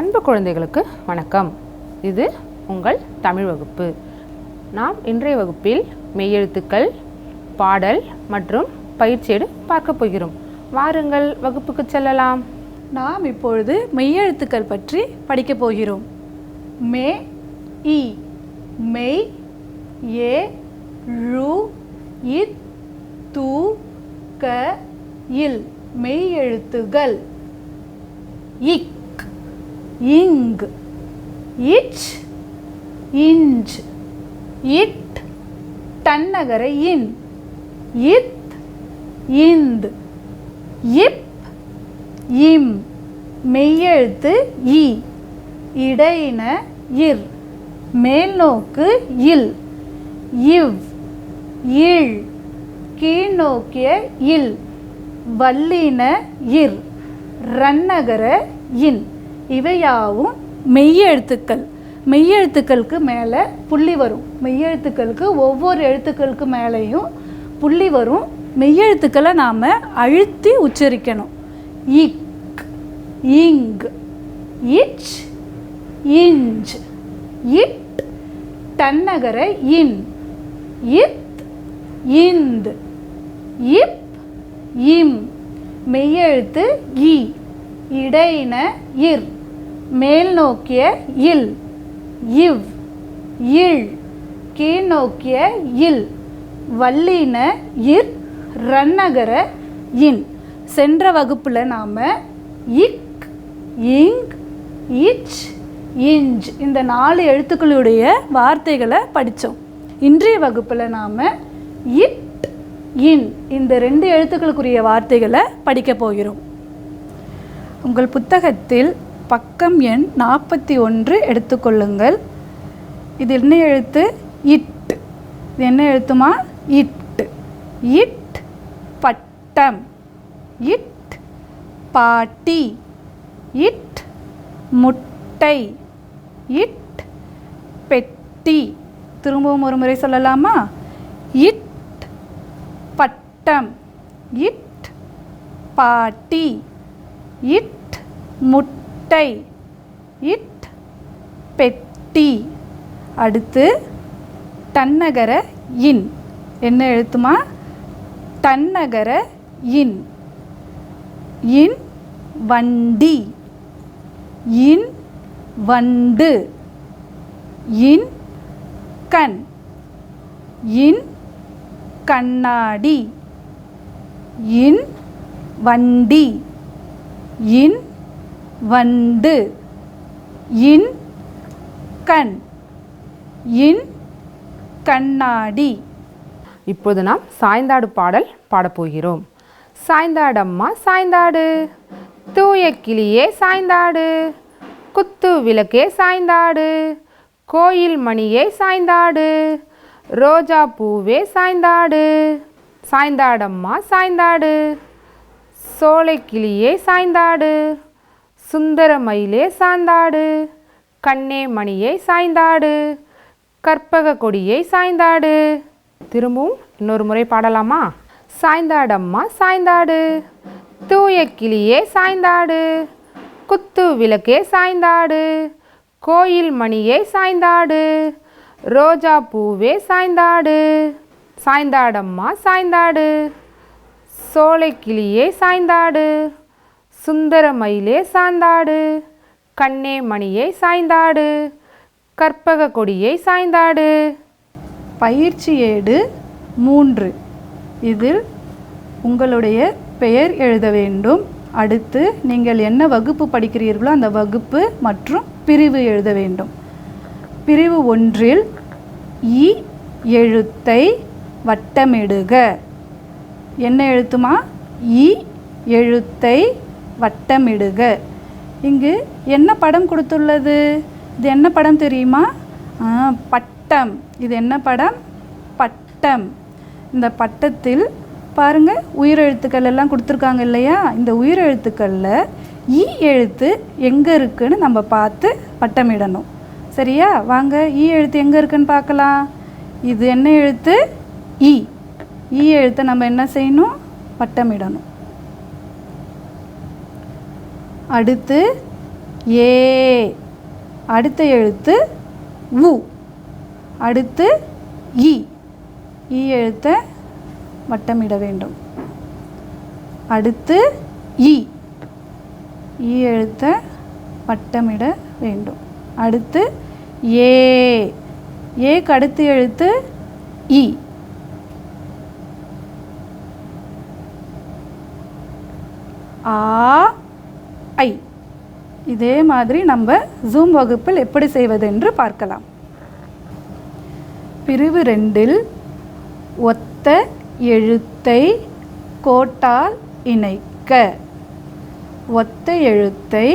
அன்பு குழந்தைகளுக்கு வணக்கம். இது உங்கள் தமிழ் வகுப்பு. நாம் இன்றைய வகுப்பில் மெய்யெழுத்துக்கள், பாடல் மற்றும் பயிற்சியேடு பார்க்க போகிறோம். வாருங்கள் வகுப்புக்கு செல்லலாம். நாம் இப்பொழுது மெய்யெழுத்துக்கள் பற்றி படிக்க போகிறோம். மே, இ, மெய், ஏ, ரு, இத், து, க, இல் மெய்யெழுத்துகள். இக், இங், இச், இஞ்ச், இட், தன்னகர இன், இத், இந்த், இப், இம் மெய்யெழுத்து இ, இடையின இர், மேல்நோக்கு இல், இவ், இழ், கீழ்நோக்கிய இல், வல்லின இர், ரன்னகர இன் இவையாவும் மெய்யெழுத்துக்கள். மெய்யெழுத்துக்களுக்கு மேலே புள்ளி வரும். மெய்யெழுத்துக்களுக்கு ஒவ்வொரு எழுத்துக்களுக்கு மேலேயும் புள்ளி வரும். மெய்யெழுத்துக்களை நாம் அழுத்தி உச்சரிக்கணும். இக், இங், இச், இஞ்ச், இட், தன்னகர இன், இத், இந்த், இப், இம் மெய்யெழுத்து இ, இடையின இர், மேல்நோக்கிய இல், இவ், இழ், கீழ்நோக்கிய இல், வல்லின இர், ரன்னகர இன். சென்ற வகுப்பில் நாம் இக், இங், இச், இஞ்ச் இந்த 4 எழுத்துக்களுடைய வார்த்தைகளை படித்தோம். இன்றைய வகுப்பில் நாம் இட், இன் இந்த 2 எழுத்துக்களுக்குரிய வார்த்தைகளை படிக்க போகிறோம். உங்கள் புத்தகத்தில் பக்கம் எண் 41 எடுத்துக்கொள்ளுங்கள். இது என்ன எழுத்து? இட். இது என்ன எழுத்துமா? இட். இட் பட்டம், இட் பாட்டி, இட் முட்டை, இட் பெட்டி. திரும்பவும் ஒரு முறை சொல்லலாமா? இட் பட்டம், இட் பாட்டி, இட் முட்டை, இட் பெட்டி. அடுத்து தன்னகர இன். என்ன எழுத்துமா? தன்னகர இன். இன் வண்டி, இன் வண்டு, இன் கண், இன் கண்ணாடி, இன் வண்டி, இன் வண்டு, இன் கண், இன் கண்ணாடி. இப்போது நாம் சாய்ந்தாடு பாடல் பாடப்போகிறோம். சாய்ந்தாடம்மா சாய்ந்தாடு, தூய கிளியே சாய்ந்தாடு, குத்து விளக்கே சாய்ந்தாடு, கோயில் மணியே சாய்ந்தாடு, ரோஜா பூவே சாய்ந்தாடு. சாய்ந்தாடம்மா சாய்ந்தாடு, சோலை கிளியே சாய்ந்தாடு, சுந்தர மயிலே சாய்ந்தாடு, கண்ணே மணியே சாய்ந்தாடு, கற்பக கொடியை சாய்ந்தாடு. திரும்பவும் இன்னொரு முறை பாடலாமா? சாய்ந்தாடம்மா சாய்ந்தாடு, தூய கிளியே சாய்ந்தாடு, குத்து விளக்கே சாய்ந்தாடு, கோயில் மணியே சாய்ந்தாடு, ரோஜா பூவே சாய்ந்தாடு. சாய்ந்தாடம்மா சாய்ந்தாடு, சோலை கிளியே சாய்ந்தாடு, சுந்தர மயிலே சாய்ந்தாடு, கண்ணே மணியை சாய்ந்தாடு, கற்பக கொடியை சாய்ந்தாடு. பயிற்சியேடு 3. இதில் உங்களுடைய பெயர் எழுத வேண்டும். அடுத்து நீங்கள் என்ன வகுப்பு படிக்கிறீர்களோ அந்த வகுப்பு மற்றும் பிரிவு எழுத வேண்டும். பிரிவு 1 இ எழுத்தை வட்டமிடுக. என்ன எழுத்துமா? இ எழுத்தை வட்டமிடுக. இங்கு என்ன படம் கொடுத்துள்ளது? இது என்ன படம் தெரியுமா? பட்டம். இது என்ன படம்? பட்டம். இந்த பட்டத்தில் பாருங்கள் உயிரெழுத்துக்கள் எல்லாம் கொடுத்துருக்காங்க இல்லையா? இந்த உயிரெழுத்துக்களில் இ எழுத்து எங்கே இருக்குன்னு நம்ம பார்த்து வட்டமிடணும். சரியா? வாங்க இ எழுத்து எங்கே இருக்குன்னு பார்க்கலாம். இது என்ன எழுத்து? இ. இ எழுத்தை நம்ம என்ன செய்யணும்? வட்டமிடணும். அடுத்து ஏ. அடுத்த எழுத்து உ. அடுத்து இ. இ எழுத்தை வட்டமிட வேண்டும். அடுத்து இ. இ எழுத்தை வட்டமிட வேண்டும். அடுத்து ஏ. ஏக்கு அடுத்த எழுத்து இ. ஆ, ஐ. இதே மாதிரி நம்ம ஜூம் வகுப்பில் எப்படி செய்வது என்று பார்க்கலாம். பிரிவு 2இல் ஒத்த எழுத்தை கோட்டால் இணைக்க. ஒத்த எழுத்தை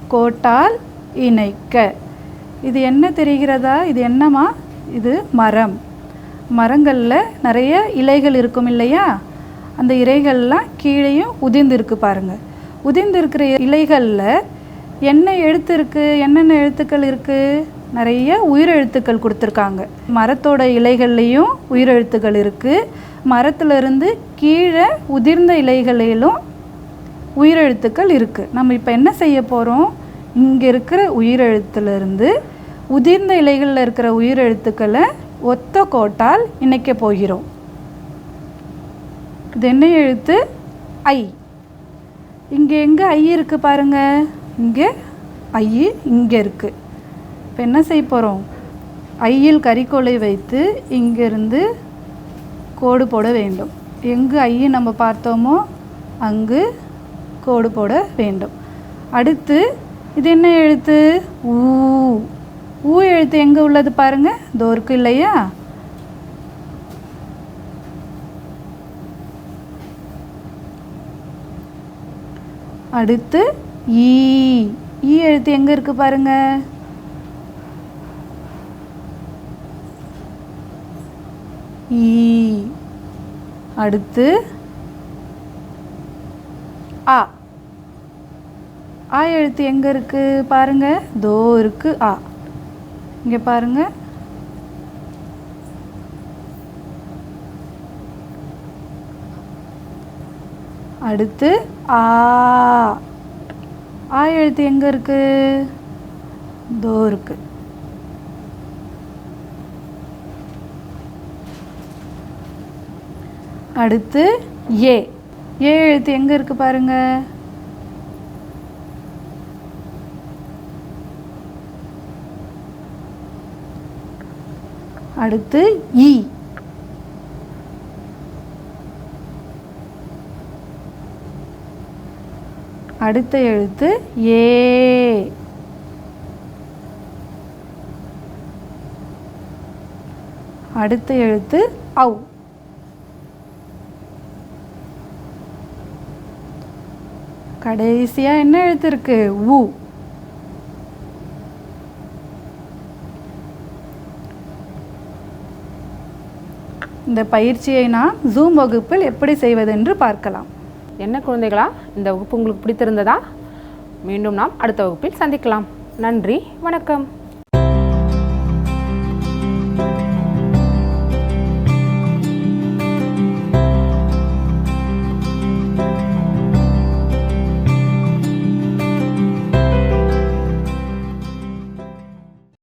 கோட்டால் இணைக்க. இது என்ன தெரிகிறதா? இது என்னம்மா? இது மரம். மரங்களில் நிறைய இலைகள் இருக்கும் இல்லையா? அந்த இலைகள்லாம் கீழேயும் உதிர்ந்திருக்கு பாருங்கள். உதிர்ந்திருக்கிற இலைகளில் என்ன எழுத்து இருக்குது? என்னென்ன எழுத்துக்கள் இருக்குது? நிறைய உயிரெழுத்துக்கள் கொடுத்துருக்காங்க. மரத்தோட இலைகள்லேயும் உயிரெழுத்துக்கள் இருக்குது. மரத்துலேருந்து கீழே உதிர்ந்த இலைகளிலும் உயிரெழுத்துக்கள் இருக்குது. நம்ம இப்போ என்ன செய்ய போகிறோம்? இங்கே இருக்கிற உயிரெழுத்துலேருந்து உதிர்ந்த இலைகளில் இருக்கிற உயிரெழுத்துக்களை ஒத்த கோட்டால் இணைக்க போகிறோம். இது என்ன எழுத்து? ஐ. இங்கே எங்கே ஐ இருக்குது பாருங்கள். இங்கே ஐ இங்கே இருக்குது. இப்போ என்ன செய்ய போகிறோம்? ஐயில் கரிக்கோலை வைத்து இங்கேருந்து கோடு போட வேண்டும். எங்கு ஐ நம்ம பார்த்தோமோ அங்கு கோடு போட வேண்டும். அடுத்து இது என்ன எழுத்து? ஊ. ஊ எழுத்து எங்கே உள்ளது பாருங்கள். இதோ இருக்கு இல்லையா? அடுத்து ஈ. ஈ எழுத்து எங்கே இருக்குது பாருங்கள். ஈ. அடுத்து ஆ. ஆ எழுத்து எங்கே இருக்குது பாருங்கள். தோ இருக்குது ஆ. இங்கே பாருங்கள். அடுத்து ஆ. ஆ எழுத்து எங்கே இருக்குது? தோ இருக்குது. அடுத்து ஏ. ஏ எழுத்து எங்கே இருக்குது பாருங்கள். அடுத்து இ. அடுத்த எழுத்து ஏ. அடுத்த எழுத்து ஔ. கடைசியாக என்ன எழுத்து இருக்கு? உ. இந்த பயிற்சியை நாம் ஜூம் வகுப்பில் எப்படி செய்வதென்று பார்க்கலாம். என்ன குழந்தைகளா, இந்த வகுப்பு உங்களுக்கு பிடித்திருந்ததா? மீண்டும் நாம் அடுத்த வகுப்பில் சந்திக்கலாம். நன்றி, வணக்கம்.